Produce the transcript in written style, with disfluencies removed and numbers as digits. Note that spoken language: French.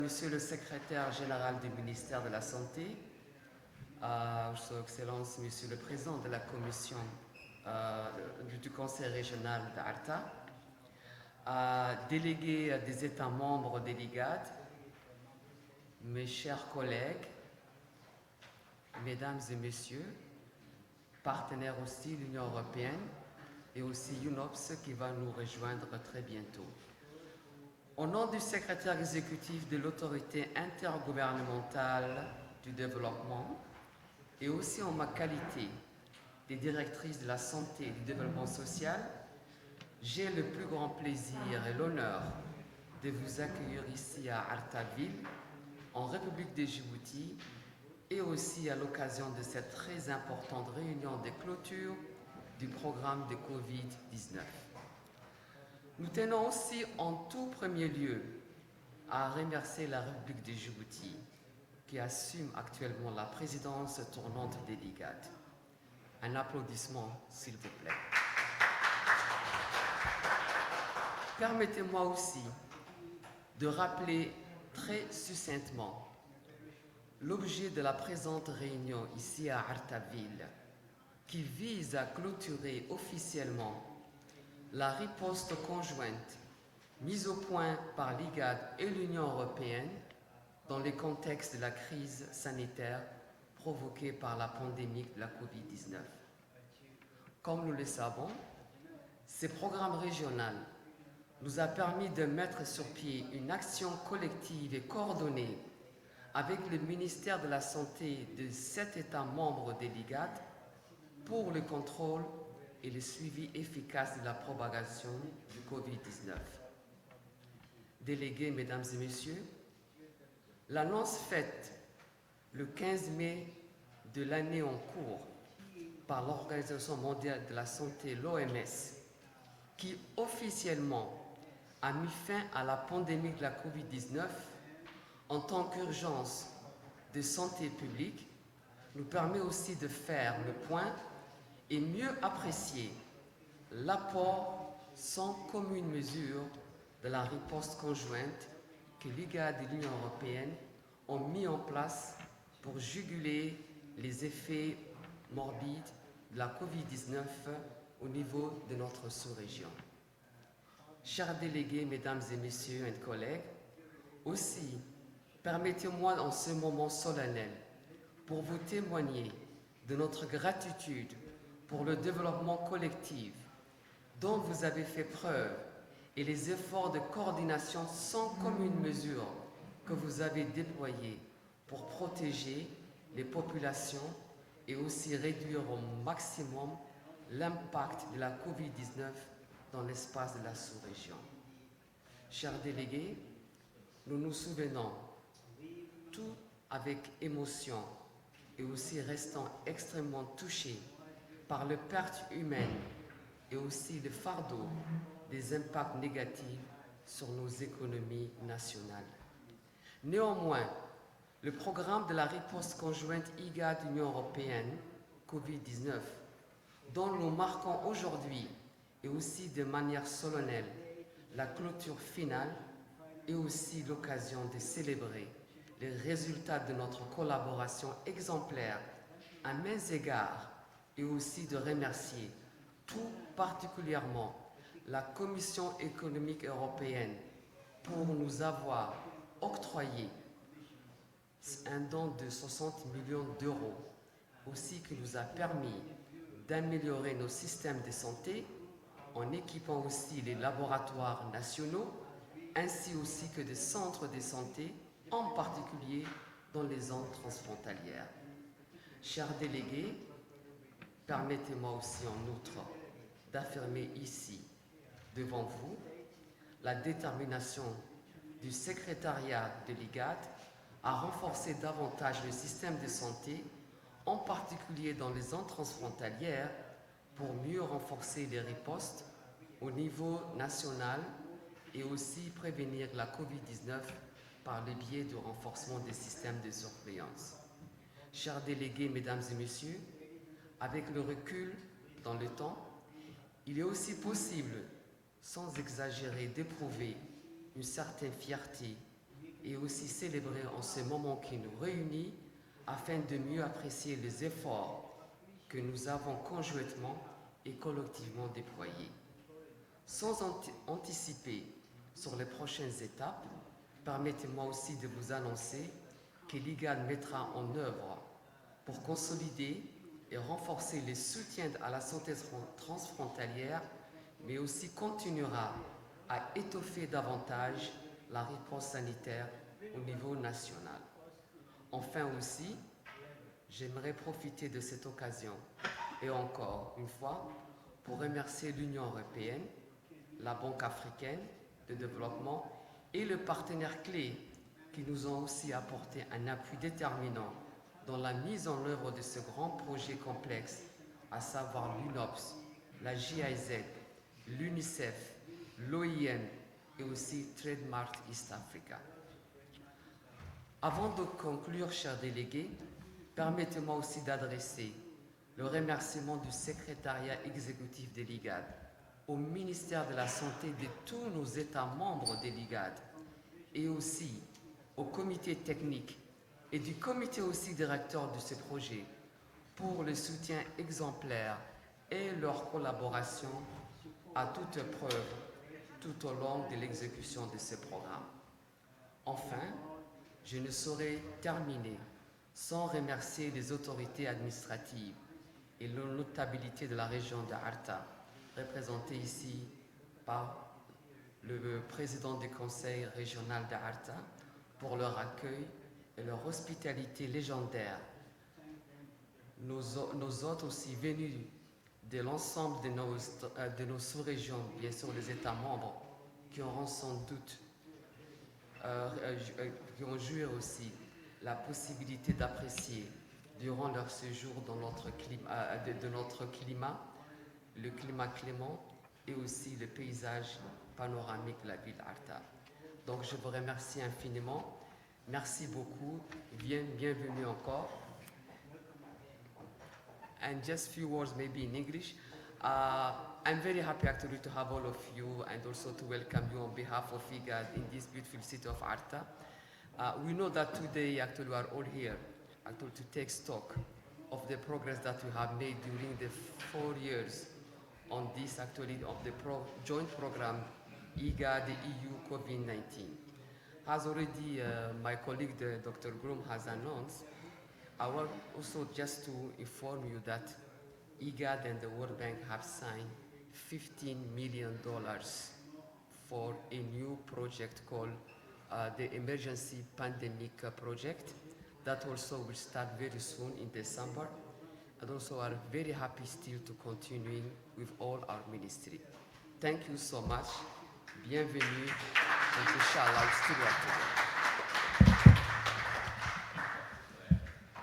Monsieur le secrétaire général du ministère de la Santé, Son Excellence, Monsieur le Président de la Commission du Conseil régional d'Arta, délégués des États membres des LIGAD, mes chers collègues, Mesdames et Messieurs, partenaires aussi de l'Union européenne et aussi UNOPS qui va nous rejoindre très bientôt. Au nom du secrétaire exécutif de l'autorité intergouvernementale du développement et aussi en ma qualité de directrice de la santé et du développement social, j'ai le plus grand plaisir et l'honneur de vous accueillir ici à Artaville, en République de Djibouti, et aussi à l'occasion de cette très importante réunion de clôture du programme de Covid-19. Nous tenons aussi en tout premier lieu à remercier la République de Djibouti qui assume actuellement la présidence tournante des LIGAD. Un applaudissement, s'il vous plaît. Permettez-moi aussi de rappeler très succinctement l'objet de la présente réunion ici à Artaville, qui vise à clôturer officiellement la riposte conjointe mise au point par l'IGAD et l'Union européenne dans le contexte de la crise sanitaire provoquée par la pandémie de la Covid-19. Comme nous le savons, ce programme régional nous a permis de mettre sur pied une action collective et coordonnée avec le ministère de la Santé de 7 États membres des LIGAD pour le contrôle et le suivi efficace de la propagation du Covid-19. Délégués, Mesdames et Messieurs, l'annonce faite le 15 mai de l'année en cours par l'Organisation mondiale de la santé, l'OMS, qui officiellement a mis fin à la pandémie de la Covid-19 en tant qu'urgence de santé publique, nous permet aussi de faire le point et mieux apprécier l'apport sans commune mesure de la riposte conjointe que l'IGAD et l'Union européenne ont mis en place pour juguler les effets morbides de la Covid-19 au niveau de notre sous-région. Chers délégués, Mesdames et Messieurs et collègues, aussi, permettez-moi en ce moment solennel pour vous témoigner de notre gratitude pour le développement collectif dont vous avez fait preuve et les efforts de coordination sans commune mesure que vous avez déployés pour protéger les populations et aussi réduire au maximum l'impact de la Covid-19 dans l'espace de la sous-région. Chers délégués, nous nous souvenons, tout avec émotion et aussi restant extrêmement touchés par les pertes humaines et aussi le fardeau des impacts négatifs sur nos économies nationales. Néanmoins, le programme de la riposte conjointe IGAD-Union européenne Covid-19, dont nous marquons aujourd'hui et aussi de manière solennelle la clôture finale, et aussi l'occasion de célébrer les résultats de notre collaboration exemplaire à mains égards et aussi de remercier tout particulièrement la Commission économique européenne pour nous avoir octroyé un don de 60 millions d'euros, aussi qui nous a permis d'améliorer nos systèmes de santé en équipant aussi les laboratoires nationaux ainsi aussi que des centres de santé, en particulier dans les zones transfrontalières. Chers délégués, permettez-moi aussi en outre d'affirmer ici, devant vous, la détermination du secrétariat de l'IGAD à renforcer davantage le système de santé, en particulier dans les zones transfrontalières, pour mieux renforcer les ripostes au niveau national et aussi prévenir la Covid-19 par le biais du renforcement des systèmes de surveillance. Chers délégués, Mesdames et Messieurs, avec le recul dans le temps, il est aussi possible, sans exagérer, d'éprouver une certaine fierté et aussi célébrer en ce moment qui nous réunit afin de mieux apprécier les efforts que nous avons conjointement et collectivement déployés. Sans anticiper sur les prochaines étapes, permettez-moi aussi de vous annoncer que l'IGAD mettra en œuvre pour consolider et renforcer les soutiens à la santé transfrontalière, mais aussi continuera à étoffer davantage la réponse sanitaire au niveau national. Enfin aussi, j'aimerais profiter de cette occasion et encore une fois pour remercier l'Union européenne, la Banque africaine de développement et le partenaire clé qui nous ont aussi apporté un appui déterminant dans la mise en œuvre de ce grand projet complexe, à savoir l'UNOPS, la GIZ, l'UNICEF, l'OIM et aussi Trademark East Africa. Avant de conclure, chers délégués, permettez-moi aussi d'adresser le remerciement du secrétariat exécutif de l'IGAD, au ministère de la Santé de tous nos États membres de l'IGAD et aussi au comité technique et du comité aussi directeur de ce projet pour le soutien exemplaire et leur collaboration à toute preuve tout au long de l'exécution de ce programme. Enfin, je ne saurais terminer sans remercier les autorités administratives et la notabilité de la région de Arta, représentée ici par le président du conseil régional de Arta, pour leur accueil et leur hospitalité légendaire. Nos hôtes aussi venus de l'ensemble de nos sous-régions, bien sûr les États membres, qui auront sans doute, qui ont joué aussi la possibilité d'apprécier durant leur séjour dans notre climat, le climat clément et aussi le paysage panoramique de la ville d'Arta. Donc je vous remercie infiniment. Merci beaucoup. Bienvenue encore. And just few words maybe in English. I'm very happy actually to have all of you and also to welcome you on behalf of IGAD in this beautiful city of Arta. We know that today actually we are all here actually to take stock of the progress that we have made during the 4 years on this actually of the joint program IGAD EU COVID-19. As already my colleague Dr. Groom has announced, I want also just to inform you that IGAD and the World Bank have signed $15 million for a new project called the Emergency Pandemic Project that also will start very soon in December, and also are very happy still to continuing with all our ministry. Thank you so much. Bienvenue, and inshallah, we'll still work together.